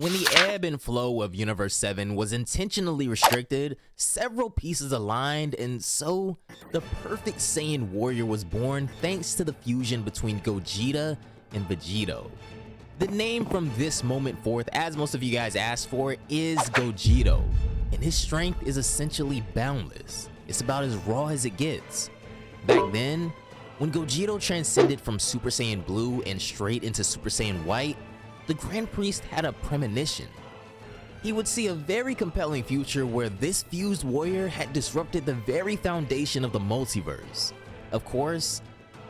When the ebb and flow of Universe 7 was intentionally restricted, several pieces aligned, and so the perfect Saiyan warrior was born thanks to the fusion between Gogeta and Vegito. The name from this moment forth, as most of you guys asked for, is Gogeta, and his strength is essentially boundless. It's about as raw as it gets. Back then, when Gogeta transcended from Super Saiyan Blue and straight into Super Saiyan White, the Grand Priest had a premonition. He would see a very compelling future where this fused warrior had disrupted the very foundation of the multiverse. Of course,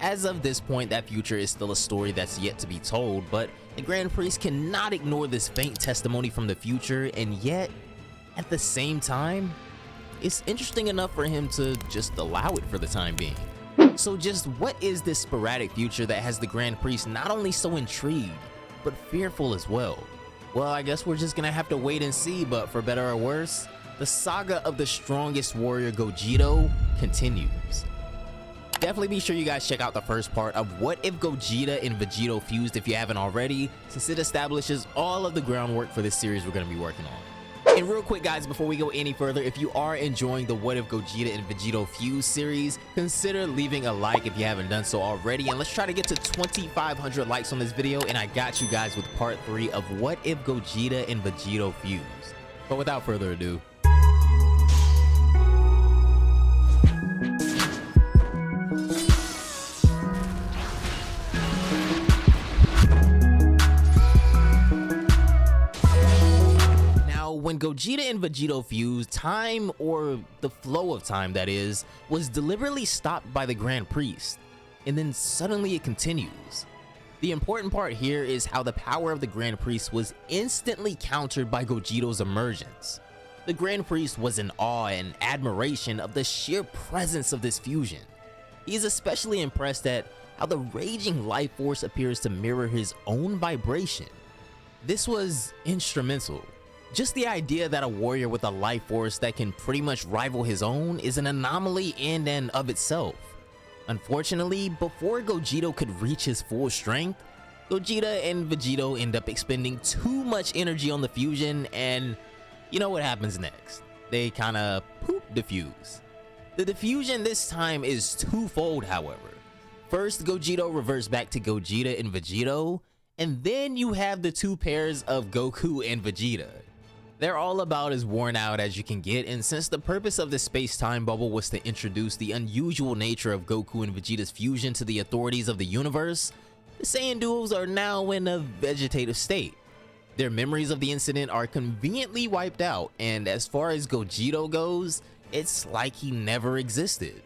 as of this point, that future is still a story that's yet to be told, but the Grand Priest cannot ignore this faint testimony from the future, and yet, at the same time, it's interesting enough for him to just allow it for the time being. So just what is this sporadic future that has the Grand Priest not only so intrigued, but fearful as well? Well, I guess we're just gonna have to wait and see, but for better or worse, the saga of the strongest warrior Gogeta continues. Definitely be sure you guys check out the first part of What If Gogeta and Vegito Fused if you haven't already, since it establishes all of the groundwork for this series we're gonna be working on. And real quick guys, before we go any further, if you are enjoying the What If Gogeta and Vegito Fuse series, consider leaving a like if you haven't done so already, and let's try to get to 2,500 likes on this video, and I got you guys with part 3 of What If Gogeta and Vegito Fused. But without further ado, when Gogeta and Vegito fused, time, or the flow of time that is, was deliberately stopped by the Grand Priest, and then suddenly it continues. The important part here is how the power of the Grand Priest was instantly countered by Gogeta's emergence. The Grand Priest was in awe and admiration of the sheer presence of this fusion. He is especially impressed at how the raging life force appears to mirror his own vibration. This was instrumental. Just the idea that a warrior with a life force that can pretty much rival his own is an anomaly in and of itself. Unfortunately, before Gogeta could reach his full strength, Gogeta and Vegito end up expending too much energy on the fusion, and you know what happens next. They kinda poop defuse. The diffusion this time is twofold, however. First, Gogeta reverts back to Gogeta and Vegito, and then you have the two pairs of Goku and Vegeta. They're all about as worn out as you can get, and since the purpose of this space-time bubble was to introduce the unusual nature of Goku and Vegeta's fusion to the authorities of the universe, the Saiyan duos are now in a vegetative state. Their memories of the incident are conveniently wiped out, and as far as Gogeta goes, it's like he never existed.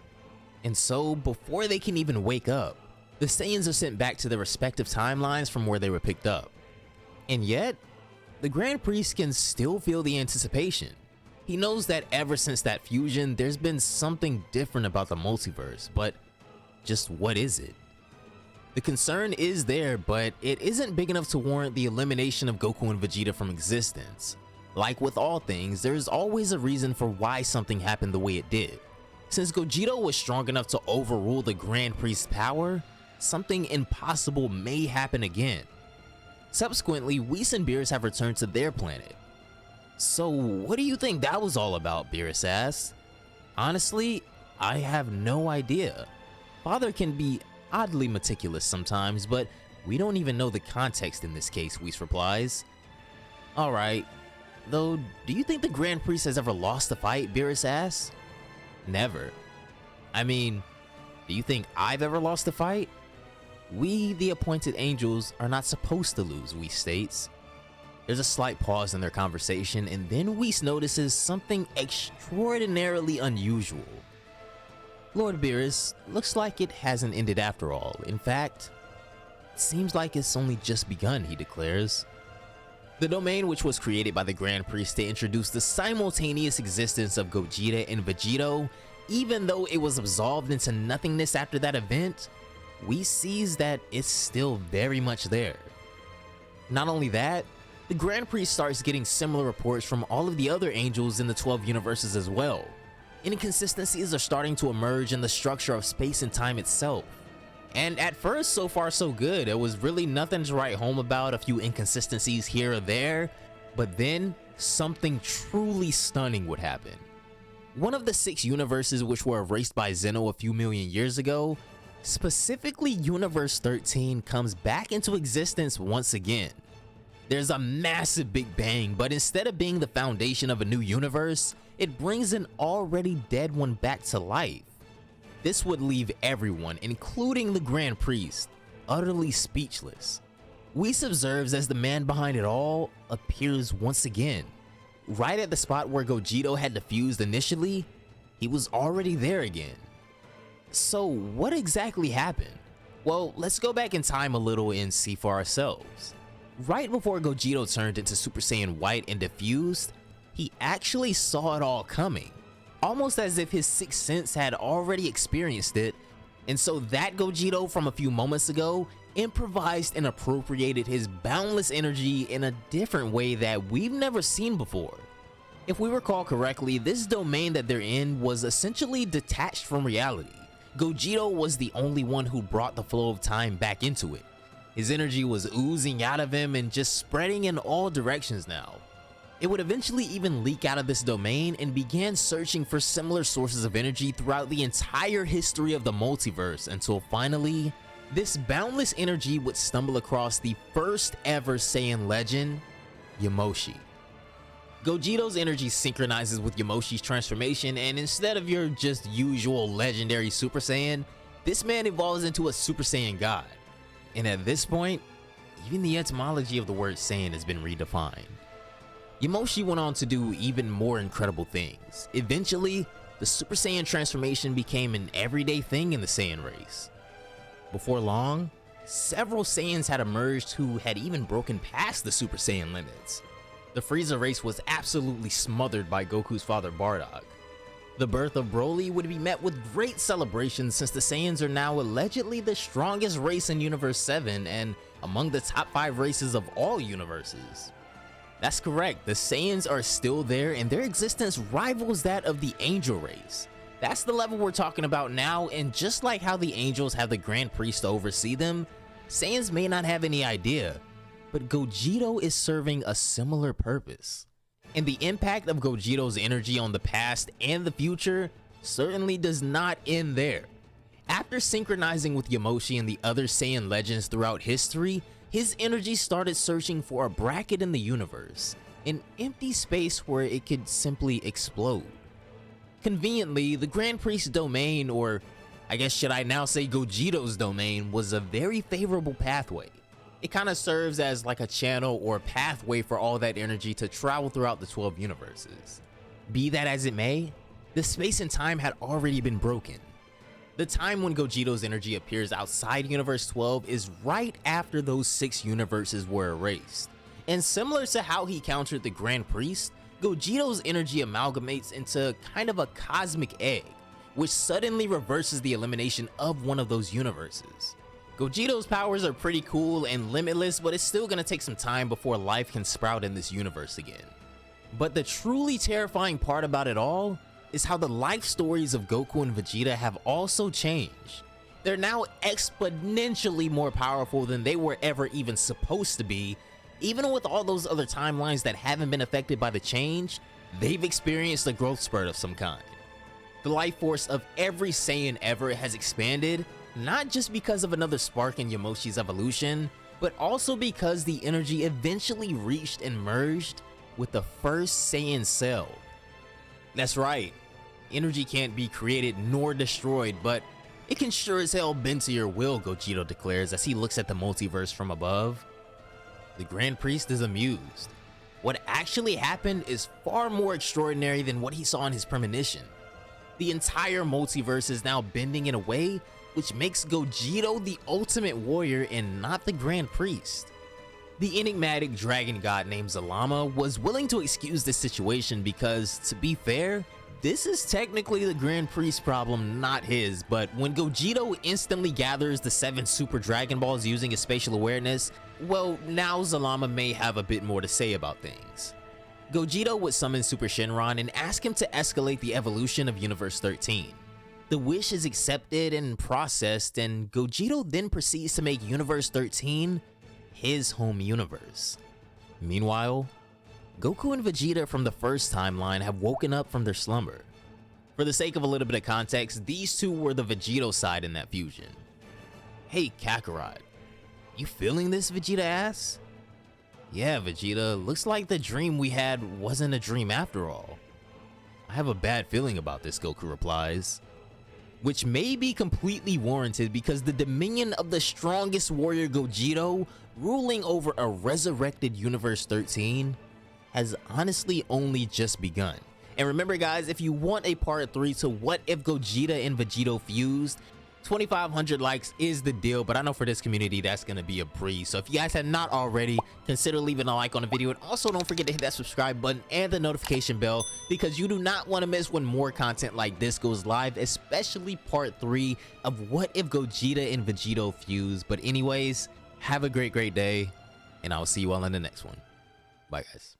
And so, before they can even wake up, the Saiyans are sent back to their respective timelines from where they were picked up. And yet, the Grand Priest can still feel the anticipation. He knows that ever since that fusion, there's been something different about the multiverse, but just what is it? The concern is there, but it isn't big enough to warrant the elimination of Goku and Vegeta from existence. Like with all things, there's always a reason for why something happened the way it did. Since Gogeta was strong enough to overrule the Grand Priest's power, something impossible may happen again. Subsequently, Whis and Beerus have returned to their planet. So what do you think that was all about, Beerus asks. Honestly, I have no idea. Father can be oddly meticulous sometimes, but we don't even know the context in this case, Whis replies. Alright, though, do you think the Grand Priest has ever lost a fight, Beerus asks. Never. I mean, do you think I've ever lost a fight? We, the appointed angels, are not supposed to lose, Whis states. There's a slight pause in their conversation, and then Whis notices something extraordinarily unusual. Lord Beerus, looks like it hasn't ended after all. In fact, it seems like it's only just begun, he declares. The domain, which was created by the Grand Priest to introduce the simultaneous existence of Gogeta and Vegito, even though it was absolved into nothingness after that event, Whis sees that it's still very much there. Not only that, the Grand Priest starts getting similar reports from all of the other angels in the 12 universes as well. Inconsistencies are starting to emerge in the structure of space and time itself. And at first, so far so good. It was really nothing to write home about, a few inconsistencies here or there. But then, something truly stunning would happen. One of the 6 universes which were erased by Zeno a few million years ago, specifically Universe 13, comes back into existence once again. There's a massive Big Bang, but instead of being the foundation of a new universe, it brings an already dead one back to life. This would leave everyone, including the Grand Priest, utterly speechless. Whis observes as the man behind it all appears once again. Right at the spot where Gogeta had defused initially, he was already there again. So what exactly happened? Well, let's go back in time a little and see for ourselves. Right before Gogeta turned into Super Saiyan White and defused, he actually saw it all coming, almost as if his sixth sense had already experienced it, and so that Gogeta from a few moments ago improvised and appropriated his boundless energy in a different way that we've never seen before. If we recall correctly, this domain that they're in was essentially detached from reality. Gogeta was the only one who brought the flow of time back into it. His energy was oozing out of him and just spreading in all directions now. It would eventually even leak out of this domain and began searching for similar sources of energy throughout the entire history of the multiverse until finally, this boundless energy would stumble across the first ever Saiyan legend, Yamoshi. Gogeta's energy synchronizes with Yamoshi's transformation, and instead of your just usual legendary Super Saiyan, this man evolves into a Super Saiyan God. And at this point, even the etymology of the word Saiyan has been redefined. Yamoshi went on to do even more incredible things. Eventually, the Super Saiyan transformation became an everyday thing in the Saiyan race. Before long, several Saiyans had emerged who had even broken past the Super Saiyan limits. The Frieza race was absolutely smothered by Goku's father Bardock. The birth of Broly would be met with great celebrations since the Saiyans are now allegedly the strongest race in Universe 7 and among the top 5 races of all universes. That's correct, the Saiyans are still there and their existence rivals that of the Angel race. That's the level we're talking about now, and just like how the Angels have the Grand Priest to oversee them, Saiyans may not have any idea, but Gogeta is serving a similar purpose. And the impact of Gogeta's energy on the past and the future certainly does not end there. After synchronizing with Yamoshi and the other Saiyan legends throughout history, his energy started searching for a bracket in the universe, an empty space where it could simply explode. Conveniently, the Grand Priest's domain, or I guess should I now say Gogeta's domain, was a very favorable pathway. It kind of serves as like a channel or pathway for all that energy to travel throughout the 12 universes. Be that as it may, the space and time had already been broken. The time when Gogeta's energy appears outside Universe 12 is right after those 6 universes were erased. And similar to how he countered the Grand Priest, Gogeta's energy amalgamates into kind of a cosmic egg, which suddenly reverses the elimination of one of those universes. Gogeta's powers are pretty cool and limitless, but it's still gonna take some time before life can sprout in this universe again. But the truly terrifying part about it all is how the life stories of Goku and Vegeta have also changed. They're now exponentially more powerful than they were ever even supposed to be. Even with all those other timelines that haven't been affected by the change, they've experienced a growth spurt of some kind. The life force of every Saiyan ever has expanded, not just because of another spark in Yamoshi's evolution, but also because the energy eventually reached and merged with the first Saiyan cell. That's right, energy can't be created nor destroyed, but it can sure as hell bend to your will, Gogeta declares as he looks at the multiverse from above. The Grand Priest is amused. What actually happened is far more extraordinary than what he saw in his premonition. The entire multiverse is now bending in a way which makes Gogeta the ultimate warrior and not the Grand Priest. The enigmatic dragon god named Zalama was willing to excuse this situation because, to be fair, this is technically the Grand Priest's problem, not his, but when Gogeta instantly gathers the 7 Super Dragon Balls using his spatial awareness, well, now Zalama may have a bit more to say about things. Gogeta would summon Super Shenron and ask him to escalate the evolution of Universe 13. The wish is accepted and processed, and Gogeta then proceeds to make Universe 13 his home universe. Meanwhile, Goku and Vegeta from the first timeline have woken up from their slumber. For the sake of a little bit of context, these two were the Vegito side in that fusion. Hey Kakarot, you feeling this, Vegeta asks? Yeah, Vegeta, looks like the dream we had wasn't a dream after all. I have a bad feeling about this, Goku replies. Which may be completely warranted because the dominion of the strongest warrior Gogeta ruling over a resurrected Universe 13 has honestly only just begun. And remember guys, if you want a part 3 to What If Gogeta and Vegito Fused, 2,500 likes is the deal, but I know for this community that's gonna be a breeze. So if you guys have not already, consider leaving a like on the video, and also don't forget to hit that subscribe button and the notification bell, because you do not want to miss when more content like this goes live, especially part 3 of What If Gogeta and Vegito Fused. But anyways, have a great day, and I'll see you all in the next one. Bye guys.